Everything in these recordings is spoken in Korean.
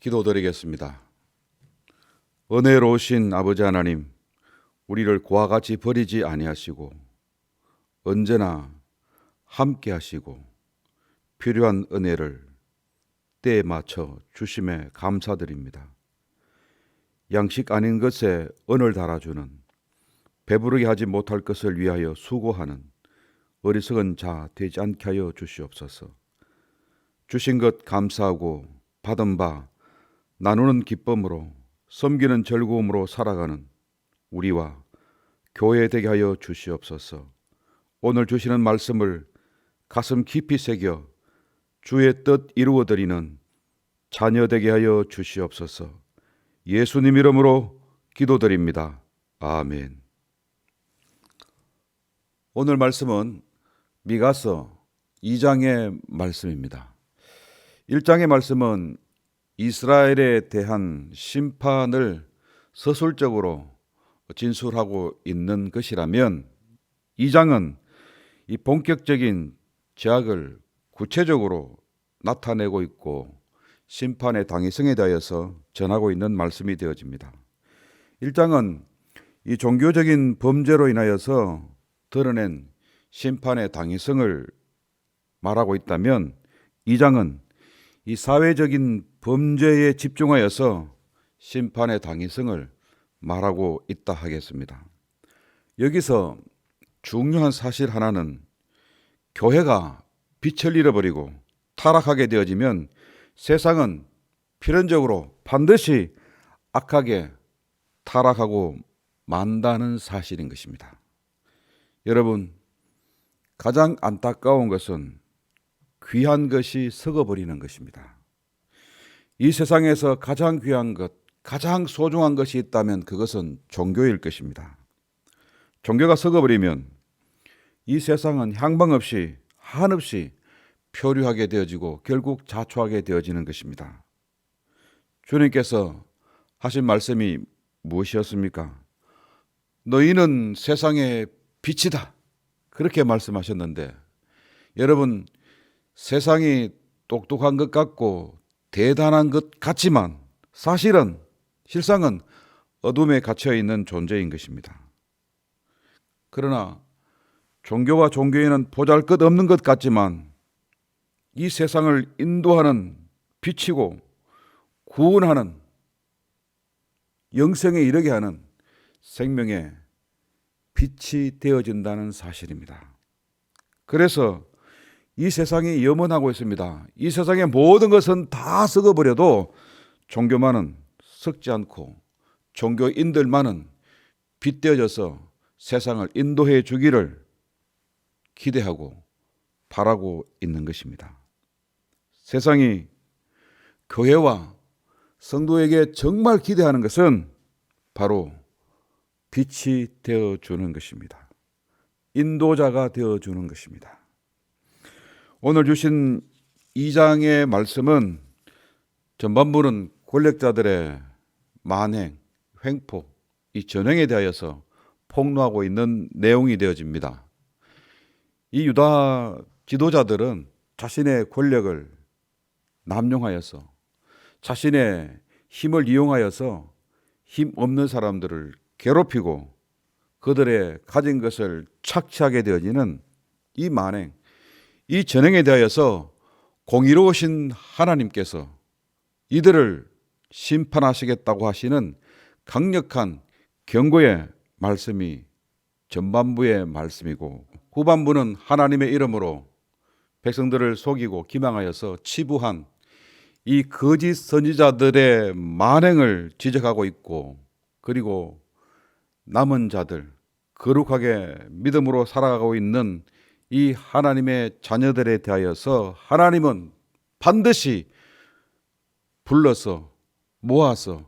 기도드리겠습니다. 은혜로우신 아버지 하나님, 우리를 그와 같이 버리지 아니하시고 언제나 함께 하시고 필요한 은혜를 때에 맞춰 주심에 감사드립니다. 양식 아닌 것에 은을 달아주는, 배부르게 하지 못할 것을 위하여 수고하는 어리석은 자 되지 않게 하여 주시옵소서. 주신 것 감사하고 받은 바 나누는 기쁨으로, 섬기는 즐거움으로 살아가는 우리와 교회 되게 하여 주시옵소서. 오늘 주시는 말씀을 가슴 깊이 새겨 주의 뜻 이루어드리는 자녀 되게 하여 주시옵소서. 예수님 이름으로 기도드립니다. 아멘. 오늘 말씀은 미가서 2장의 말씀입니다. 1장의 말씀은 이스라엘에 대한 심판을 서술적으로 진술하고 있는 것이라면 2장은 이 본격적인 죄악을 구체적으로 나타내고 있고 심판의 당위성에 대하여서 전하고 있는 말씀이 되어집니다. 1장은 이 종교적인 범죄로 인하여서 드러낸 심판의 당위성을 말하고 있다면 2장은 이 사회적인 범죄에 집중하여서 심판의 당위성을 말하고 있다 하겠습니다. 여기서 중요한 사실 하나는 교회가 빛을 잃어버리고 타락하게 되어지면 세상은 필연적으로 반드시 악하게 타락하고 만다는 사실인 것입니다. 여러분, 가장 안타까운 것은 귀한 것이 썩어버리는 것입니다. 이 세상에서 가장 귀한 것, 가장 소중한 것이 있다면 그것은 종교일 것입니다. 종교가 썩어버리면 이 세상은 향방 없이 한없이 표류하게 되어지고 결국 자초하게 되어지는 것입니다. 주님께서 하신 말씀이 무엇이었습니까? 너희는 세상의 빛이다. 그렇게 말씀하셨는데, 여러분, 세상이 똑똑한 것 같고 대단한 것 같지만 실상은 어둠에 갇혀 있는 존재인 것입니다. 그러나 종교와 종교인은 보잘것없는 것 같지만 이 세상을 인도하는 빛이고 구원하는, 영생에 이르게 하는 생명의 빛이 되어진다는 사실입니다. 그래서 이 세상이 염원하고 있습니다. 이 세상의 모든 것은 다 썩어버려도 종교만은 썩지 않고 종교인들만은 빛되어져서 세상을 인도해 주기를 기대하고 바라고 있는 것입니다. 세상이 교회와 성도에게 정말 기대하는 것은 바로 빛이 되어주는 것입니다. 인도자가 되어주는 것입니다. 오늘 주신 2장의 말씀은 전반부는 권력자들의 만행, 횡포, 이 전횡에 대하여서 폭로하고 있는 내용이 되어집니다. 이 유다 지도자들은 자신의 권력을 남용하여서 자신의 힘을 이용하여서 힘 없는 사람들을 괴롭히고 그들의 가진 것을 착취하게 되어지는 이 만행, 이 전행에 대하여서 공의로우신 하나님께서 이들을 심판하시겠다고 하시는 강력한 경고의 말씀이 전반부의 말씀이고, 후반부는 하나님의 이름으로 백성들을 속이고 기망하여서 치부한 이 거짓 선지자들의 만행을 지적하고 있고, 그리고 남은 자들, 거룩하게 믿음으로 살아가고 있는 이 하나님의 자녀들에 대하여서 하나님은 반드시 불러서 모아서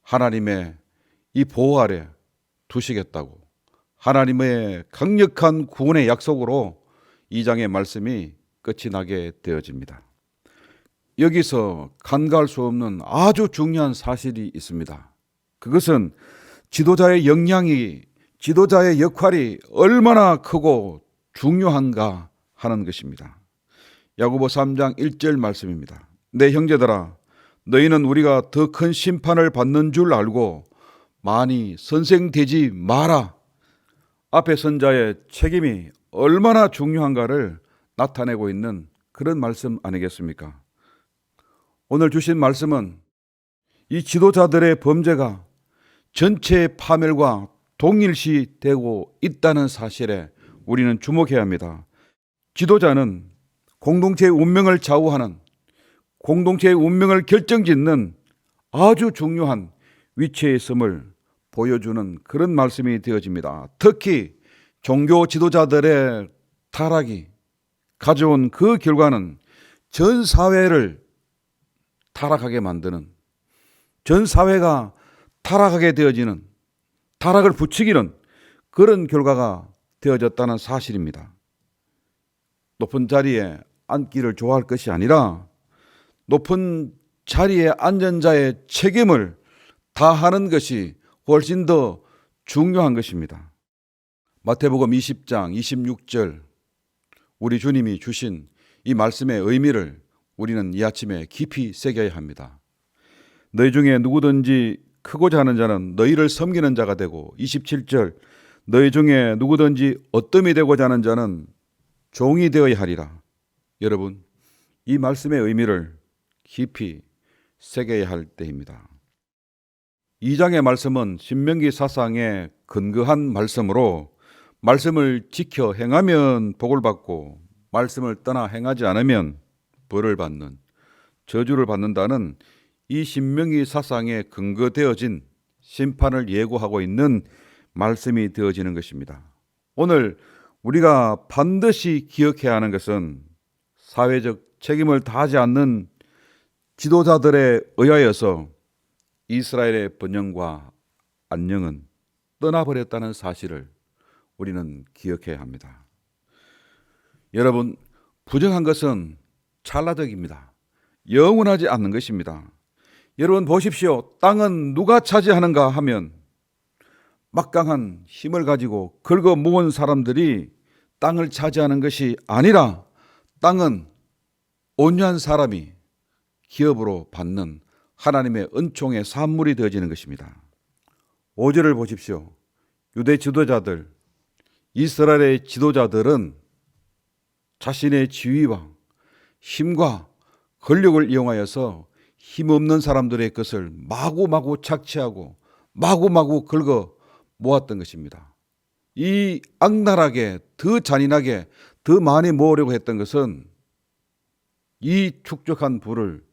하나님의 이 보호 아래 두시겠다고, 하나님의 강력한 구원의 약속으로 2장의 말씀이 끝이 나게 되어집니다. 여기서 간과할 수 없는 아주 중요한 사실이 있습니다. 그것은 지도자의 역량이, 지도자의 역할이 얼마나 크고 중요한가 하는 것입니다. 야고보 3장 1절 말씀입니다. 내 형제들아, 너희는 우리가 더 큰 심판을 받는 줄 알고 많이 선생되지 마라. 앞에 선자의 책임이 얼마나 중요한가를 나타내고 있는 그런 말씀 아니겠습니까? 오늘 주신 말씀은 이 지도자들의 범죄가 전체 파멸과 동일시되고 있다는 사실에 우리는 주목해야 합니다. 지도자는 공동체의 운명을 좌우하는, 공동체의 운명을 결정짓는 아주 중요한 위치에 있음을 보여주는 그런 말씀이 되어집니다. 특히 종교 지도자들의 타락이 가져온 그 결과는 전 사회를 타락하게 만드는, 전 사회가 타락하게 되어지는, 타락을 부추기는 그런 결과가 되어졌다는 사실입니다. 높은 자리에 앉기를 좋아할 것이 아니라 높은 자리에 앉은 자의 책임을 다하는 것이 훨씬 더 중요한 것입니다. 마태복음 20장 26절 우리 주님이 주신 이 말씀의 의미를 우리는 이 아침에 깊이 새겨야 합니다. 너희 중에 누구든지 크고자 하는 자는 너희를 섬기는 자가 되고, 27절 너희 중에 누구든지 어뜸이 되고자 하는 자는 종이 되어야 하리라. 여러분, 이 말씀의 의미를 깊이 새겨야 할 때입니다. 2장의 말씀은 신명기 사상에 근거한 말씀으로 말씀을 지켜 행하면 복을 받고 말씀을 떠나 행하지 않으면 벌을 받는, 저주를 받는다는 이 신명기 사상에 근거되어진 심판을 예고하고 있는 말씀이 되어지는 것입니다. 오늘 우리가 반드시 기억해야 하는 것은 사회적 책임을 다하지 않는 지도자들에 의하여서 이스라엘의 번영과 안녕은 떠나버렸다는 사실을 우리는 기억해야 합니다. 여러분, 부정한 것은 찰나적입니다. 영원하지 않는 것입니다. 여러분 보십시오. 땅은 누가 차지하는가 하면 막강한 힘을 가지고 긁어 모은 사람들이 땅을 차지하는 것이 아니라 땅은 온유한 사람이 기업으로 받는 하나님의 은총의 산물이 되어지는 것입니다. 5절을 보십시오. 유대 지도자들, 이스라엘의 지도자들은 자신의 지위와 힘과 권력을 이용하여서 힘없는 사람들의 것을 마구마구 착취하고 마구마구 긁어 모았던 것입니다. 이 악랄하게, 더 잔인하게, 더 많이 모으려고 했던 것은 이 축적한 부를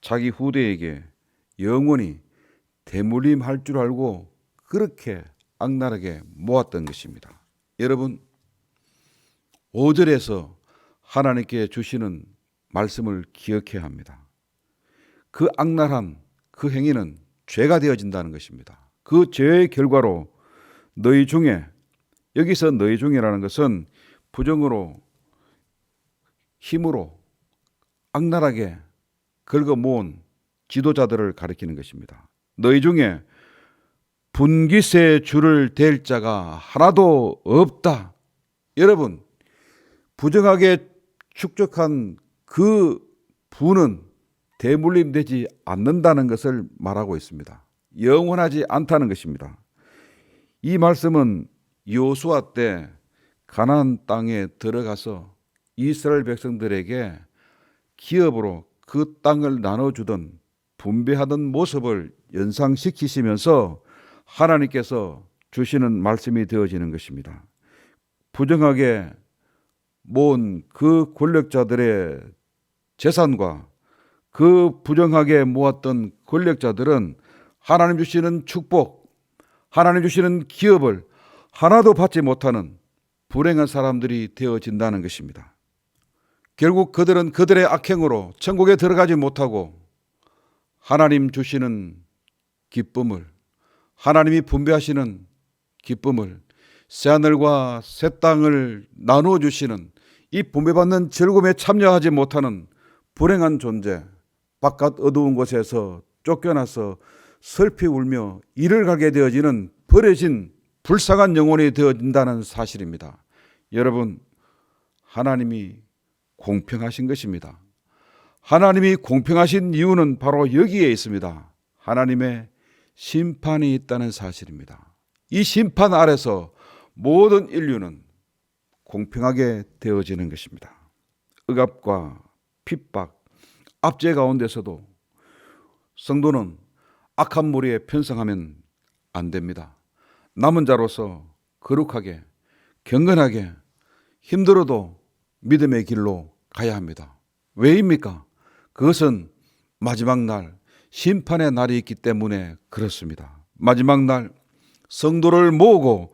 자기 후대에게 영원히 대물림할 줄 알고 그렇게 악랄하게 모았던 것입니다. 여러분, 5절에서 하나님께 주시는 말씀을 기억해야 합니다. 그 악랄한 그 행위는 죄가 되어진다는 것입니다. 그 죄의 결과로 너희 중에, 여기서 너희 중이라는 것은 부정으로, 힘으로 악랄하게 긁어 모은 지도자들을 가리키는 것입니다. 너희 중에 분깃의 줄을 댈 자가 하나도 없다. 여러분, 부정하게 축적한 그 부는 대물림되지 않는다는 것을 말하고 있습니다. 영원하지 않다는 것입니다. 이 말씀은 여호수아 때 가나안 땅에 들어가서 이스라엘 백성들에게 기업으로 그 땅을 나눠주던, 분배하던 모습을 연상시키시면서 하나님께서 주시는 말씀이 되어지는 것입니다. 부정하게 모은 그 권력자들의 재산과 그 부정하게 모았던 권력자들은 하나님 주시는 축복, 하나님 주시는 기업을 하나도 받지 못하는 불행한 사람들이 되어진다는 것입니다. 결국 그들은 그들의 악행으로 천국에 들어가지 못하고 하나님 주시는 기쁨을, 하나님이 분배하시는 기쁨을, 새하늘과 새 땅을 나누어 주시는 이 분배받는 즐거움에 참여하지 못하는 불행한 존재, 바깥 어두운 곳에서 쫓겨나서 슬피 울며 이를 가게 되어지는 버려진 불쌍한 영혼이 되어진다는 사실입니다. 여러분, 하나님이 공평하신 것입니다. 하나님이 공평하신 이유는 바로 여기에 있습니다. 하나님의 심판이 있다는 사실입니다. 이 심판 아래서 모든 인류는 공평하게 되어지는 것입니다. 억압과 핍박, 압제 가운데서도 성도는 악한 무리에 편성하면 안 됩니다. 남은 자로서 거룩하게, 경건하게, 힘들어도 믿음의 길로 가야 합니다. 왜입니까? 그것은 마지막 날, 심판의 날이 있기 때문에 그렇습니다. 마지막 날 성도를 모으고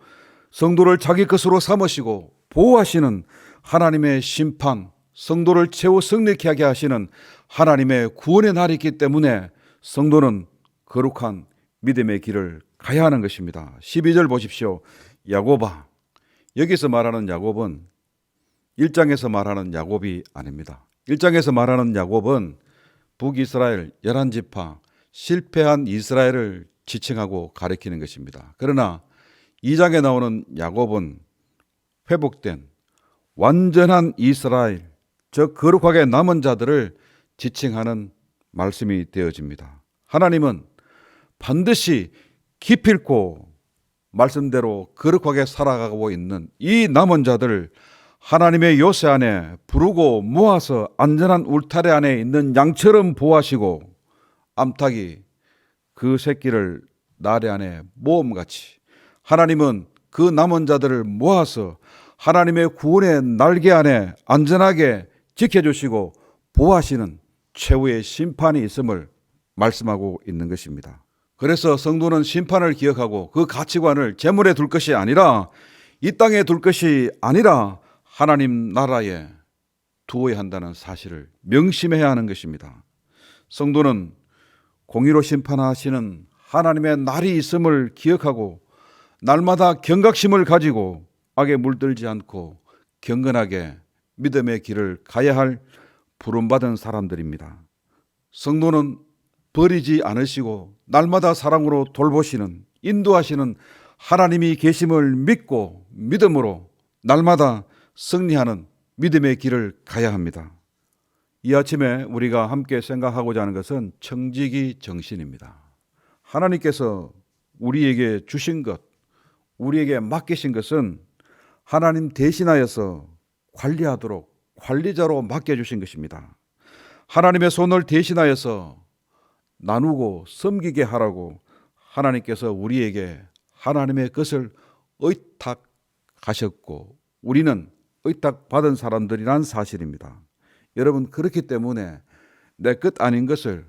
성도를 자기 것으로 삼으시고 보호하시는 하나님의 심판, 성도를 최후 승리케 하게 하시는 하나님의 구원의 날이 있기 때문에 성도는 거룩한 믿음의 길을 가야 하는 것입니다. 12절 보십시오. 야곱아. 여기서 말하는 야곱은 1장에서 말하는 야곱이 아닙니다. 1장에서 말하는 야곱은 북이스라엘 11지파 실패한 이스라엘을 지칭하고 가리키는 것입니다. 그러나 2장에 나오는 야곱은 회복된 완전한 이스라엘, 즉 거룩하게 남은 자들을 지칭하는 말씀이 되어집니다. 하나님은 반드시 기필코 말씀대로 거룩하게 살아가고 있는 이 남은 자들 하나님의 요새 안에 부르고 모아서 안전한 울타리 안에 있는 양처럼 보호하시고 암탉이 그 새끼를 나래 안에 모험같이 하나님은 그 남은 자들을 모아서 하나님의 구원의 날개 안에 안전하게 지켜주시고 보호하시는 최후의 심판이 있음을 말씀하고 있는 것입니다. 그래서 성도는 심판을 기억하고 그 가치관을 재물에 둘 것이 아니라 이 땅에 둘 것이 아니라 하나님 나라에 두어야 한다는 사실을 명심해야 하는 것입니다. 성도는 공의로 심판하시는 하나님의 날이 있음을 기억하고 날마다 경각심을 가지고 악에 물들지 않고 경건하게 믿음의 길을 가야 할 부름받은 사람들입니다. 성도는 버리지 않으시고 날마다 사랑으로 돌보시는 인도하시는 하나님이 계심을 믿고 믿음으로 날마다 승리하는 믿음의 길을 가야 합니다. 이 아침에 우리가 함께 생각하고자 하는 것은 청지기 정신입니다. 하나님께서 우리에게 주신 것, 우리에게 맡기신 것은 하나님 대신하여서 관리하도록 관리자로 맡겨주신 것입니다. 하나님의 손을 대신하여서 나누고 섬기게 하라고 하나님께서 우리에게 하나님의 것을 의탁하셨고 우리는 의탁받은 사람들이란 사실입니다. 여러분, 그렇기 때문에 내 것 아닌 것을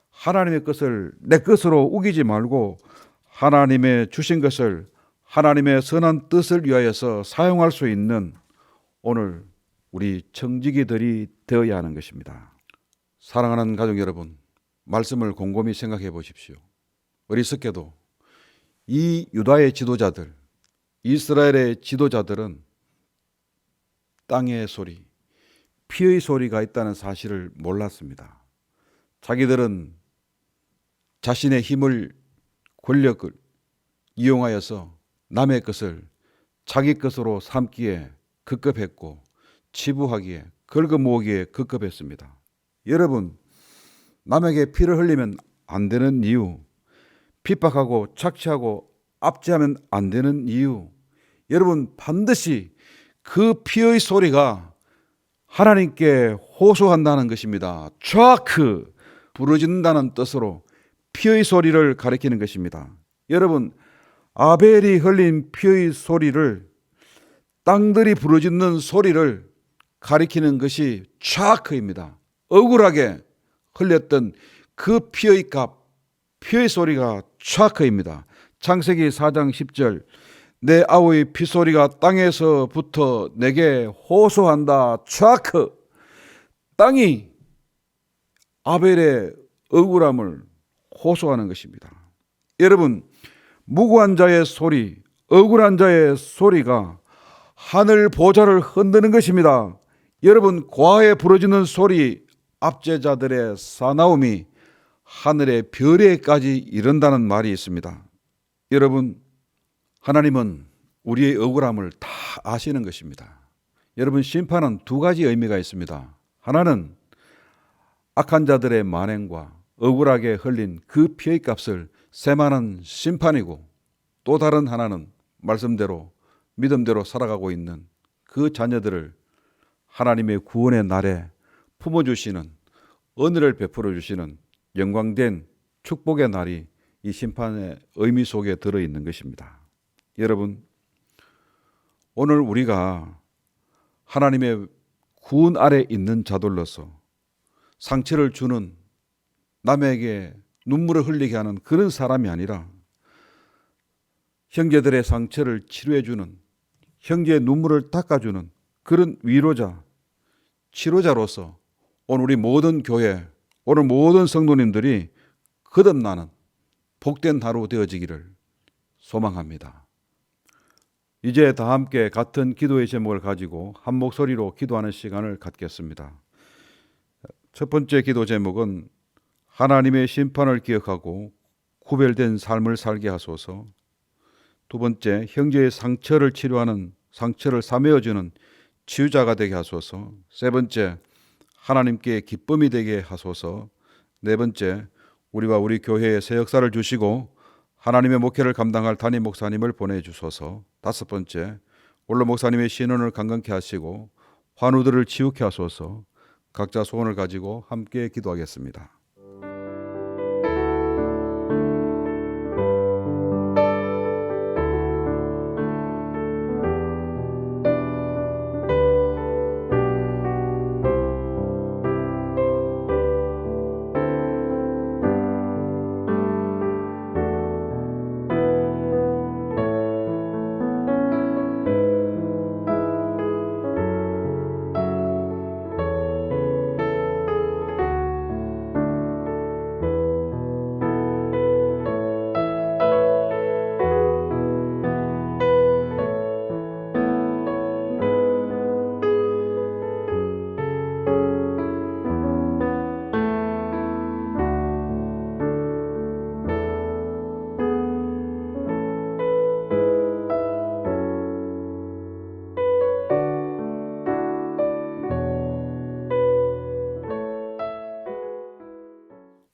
하나님의 것을 내 것으로 우기지 말고 하나님의 주신 것을 하나님의 선한 뜻을 위하여서 사용할 수 있는 오늘 우리 청지기들이 되어야 하는 것입니다. 사랑하는 가족 여러분, 말씀을 곰곰이 생각해 보십시오. 어리석게도 이 유다의 지도자들, 이스라엘의 지도자들은 땅의 소리, 피의 소리가 있다는 사실을 몰랐습니다. 자기들은 자신의 힘을, 권력을 이용하여서 남의 것을 자기 것으로 삼기에 급급했고 치부하기에 긁어모으기에 급급했습니다. 여러분, 남에게 피를 흘리면 안 되는 이유, 핍박하고 착취하고 압제하면 안 되는 이유, 여러분 반드시 그 피의 소리가 하나님께 호소한다는 것입니다. 촤크 부르짖는다는 뜻으로 피의 소리를 가리키는 것입니다. 여러분, 아벨이 흘린 피의 소리를 땅들이 부르짖는 소리를 가리키는 것이 촤크입니다. 억울하게 흘렸던 그 피의 값, 피의 소리가 촤크입니다. 창세기 4장 10절 내 아우의 피소리가 땅에서부터 내게 호소한다. 촤크. 땅이 아벨의 억울함을 호소하는 것입니다. 여러분, 무고한 자의 소리, 억울한 자의 소리가 하늘 보좌를 흔드는 것입니다. 여러분, 고아에 부러지는 소리, 압제자들의 사나움이 하늘의 별에까지 이른다는 말이 있습니다. 여러분, 하나님은 우리의 억울함을 다 아시는 것입니다. 여러분, 심판은 두 가지 의미가 있습니다. 하나는 악한 자들의 만행과 억울하게 흘린 그 피의 값을 세마는 심판이고, 또 다른 하나는 말씀대로 믿음대로 살아가고 있는 그 자녀들을 하나님의 구원의 날에 품어주시는, 은혜를 베풀어 주시는 영광된 축복의 날이 이 심판의 의미 속에 들어있는 것입니다. 여러분, 오늘 우리가 하나님의 구원 아래 있는 자들로서 상처를 주는, 남에게 눈물을 흘리게 하는 그런 사람이 아니라 형제들의 상처를 치료해주는, 형제의 눈물을 닦아주는 그런 위로자, 치료자로서 오늘 우리 모든 교회, 오늘 모든 성도님들이 거듭나는 복된 하루 되어지기를 소망합니다. 이제 다 함께 같은 기도의 제목을 가지고 한 목소리로 기도하는 시간을 갖겠습니다. 첫 번째 기도 제목은 하나님의 심판을 기억하고 구별된 삶을 살게 하소서. 두 번째, 형제의 상처를 치료하는, 상처를 사매어주는 치유자가 되게 하소서. 세 번째, 하나님께 기쁨이 되게 하소서. 네 번째, 우리와 우리 교회에 새 역사를 주시고 하나님의 목회를 감당할 담임 목사님을 보내주소서. 다섯 번째, 원로 목사님의 신원을 강건케 하시고 환우들을 치유케 하소서. 각자 소원을 가지고 함께 기도하겠습니다.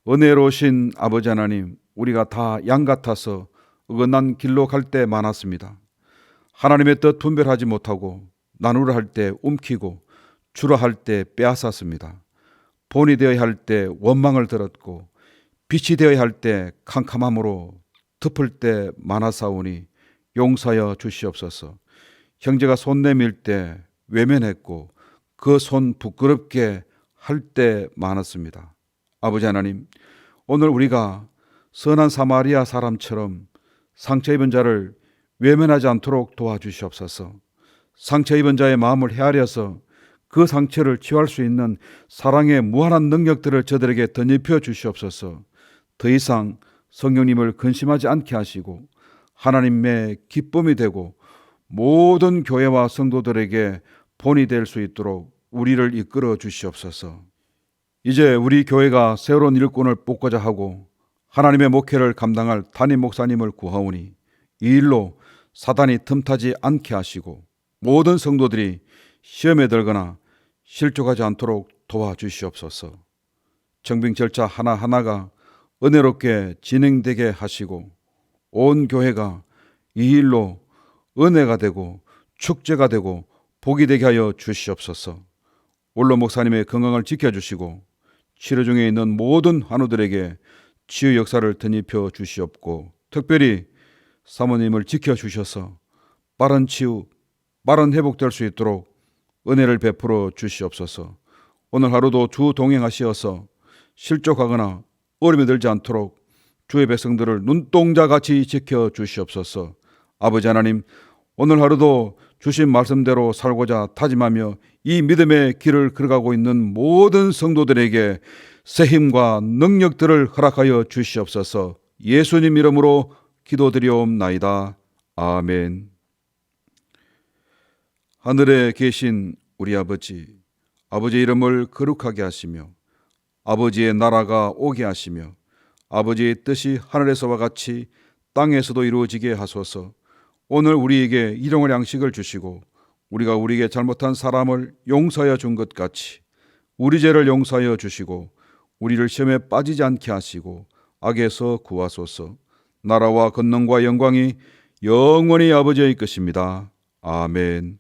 은혜로우신 아버지 하나님, 우리가 다 양 같아서 어긋난 길로 갈 때 많았습니다. 하나님의 뜻 분별하지 못하고 나누려 할 때 움키고 주려 할 때 빼앗았습니다. 본이 되어야 할 때 원망을 들었고 빛이 되어야 할 때 캄캄함으로 덮을 때 많았사오니 용서하여 주시옵소서. 형제가 손 내밀 때 외면했고 그 손 부끄럽게 할 때 많았습니다. 아버지 하나님, 오늘 우리가 선한 사마리아 사람처럼 상처 입은 자를 외면하지 않도록 도와주시옵소서. 상처 입은 자의 마음을 헤아려서 그 상처를 치유할 수 있는 사랑의 무한한 능력들을 저들에게 덧입혀 주시옵소서. 더 이상 성령님을 근심하지 않게 하시고 하나님의 기쁨이 되고 모든 교회와 성도들에게 본이 될 수 있도록 우리를 이끌어 주시옵소서. 이제 우리 교회가 새로운 일꾼을 뽑고자 하고 하나님의 목회를 감당할 담임 목사님을 구하오니 이 일로 사단이 틈타지 않게 하시고 모든 성도들이 시험에 들거나 실족하지 않도록 도와주시옵소서. 정빙 절차 하나하나가 은혜롭게 진행되게 하시고 온 교회가 이 일로 은혜가 되고 축제가 되고 복이 되게 하여 주시옵소서. 원로 목사님의 건강을 지켜주시고 치료 중에 있는 모든 환우들에게 치유 역사를 덧입혀 주시옵고 특별히 사모님을 지켜주셔서 빠른 치유, 빠른 회복될 수 있도록 은혜를 베풀어 주시옵소서. 오늘 하루도 주 동행하시어서 실족하거나 어려움에 들지 않도록 주의 백성들을 눈동자같이 지켜주시옵소서. 아버지 하나님, 오늘 하루도 주신 말씀대로 살고자 다짐하며 이 믿음의 길을 걸어가고 있는 모든 성도들에게 새 힘과 능력들을 허락하여 주시옵소서. 예수님 이름으로 기도드리옵나이다. 아멘. 하늘에 계신 우리 아버지, 아버지의 이름을 거룩하게 하시며 아버지의 나라가 오게 하시며 아버지의 뜻이 하늘에서와 같이 땅에서도 이루어지게 하소서. 오늘 우리에게 일용할 양식을 주시고 우리가 우리에게 잘못한 사람을 용서하여 준 것 같이 우리 죄를 용서하여 주시고 우리를 시험에 빠지지 않게 하시고 악에서 구하소서. 나라와 권능과 영광이 영원히 아버지의 것입니다. 아멘.